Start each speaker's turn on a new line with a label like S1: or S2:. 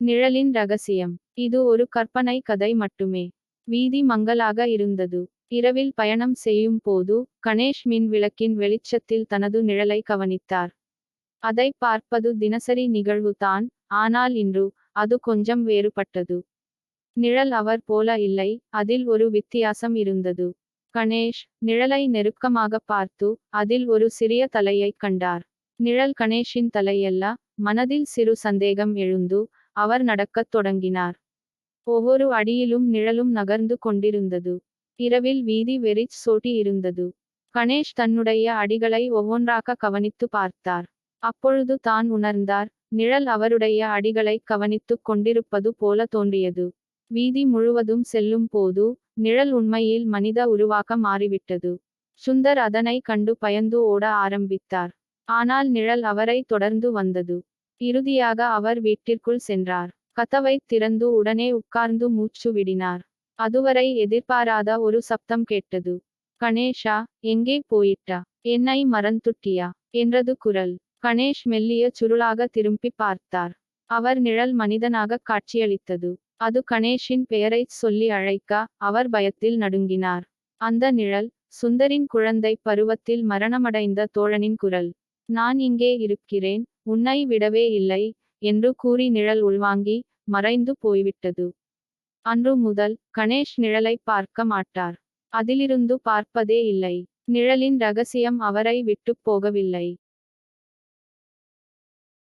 S1: நிழலின் ரகசியம். இது ஒரு கற்பனை கதை மட்டுமே. வீதி மங்கலாக இருந்தது. இரவில் பயணம் செய்யும் போது கணேஷ் மின் விளக்கின் வெளிச்சத்தில் தனது நிழலை கவனித்தார். அதை பார்ப்பது தினசரி நிகழ்வுதான், ஆனால் இன்று அது கொஞ்சம் வேறுபட்டது. நிழல் அவர் போல இல்லை, அதில் ஒரு வித்தியாசம் இருந்தது. கணேஷ் நிழலை நெருக்கமாக பார்த்து அதில் ஒரு சிறிய தலையைக் கண்டார். நிழல் கணேஷின் தலையல்ல. மனதில் சிறு சந்தேகம் எழுந்து அவர் நடக்கத் தொடங்கினார். ஒவ்வொரு அடியிலும் நிழலும் நகர்ந்து கொண்டிருந்தது. இரவில் வீதி வெறிச் சோட்டி இருந்தது. கணேஷ் தன்னுடைய அடிகளை ஒவ்வொன்றாக கவனித்து பார்த்தார். அப்பொழுது தான் உணர்ந்தார், நிழல் அவருடைய அடிகளை கவனித்துக் கொண்டிருப்பது போல தோன்றியது. வீதி முழுவதும் செல்லும் போது நிழல் உண்மையில் மனித உருவாக மாறிவிட்டது. சுந்தர் அதனை கண்டு பயந்து ஓட ஆரம்பித்தார். ஆனால் நிழல் அவரை தொடர்ந்து வந்தது. இறுதியாக அவர் வீட்டிற்குள் சென்றார். கதவைத் திறந்து உடனே உட்கார்ந்து மூச்சு விடினார். அதுவரை எதிர்பாராத ஒரு சப்தம் கேட்டது. கணேஷா, எங்கே போயிட்டா? என்னை மறந்துட்டியா என்றது குரல். கணேஷ் மெல்லிய சுருளாக திரும்பி பார்த்தார். அவர் நிழல் மனிதனாக காட்சியளித்தது. அது கணேஷின் பெயரைச் சொல்லி அழைக்க அவர் பயத்தில் நடுங்கினார். அந்த நிழல் சுந்தரின் குழந்தை பருவத்தில் மரணமடைந்த தோழனின் குரல். நான் இங்கே இருக்கிறேன், உன்னை விடவே இல்லை என்று கூறி நிழல் உள்வாங்கி மறைந்து போய்விட்டது. அன்று முதல் கணேஷ் நிழலை பார்க்க மாட்டார். அதிலிருந்து பார்ப்பதே இல்லை. நிழலின் ரகசியம் அவரை விட்டுப் போகவில்லை.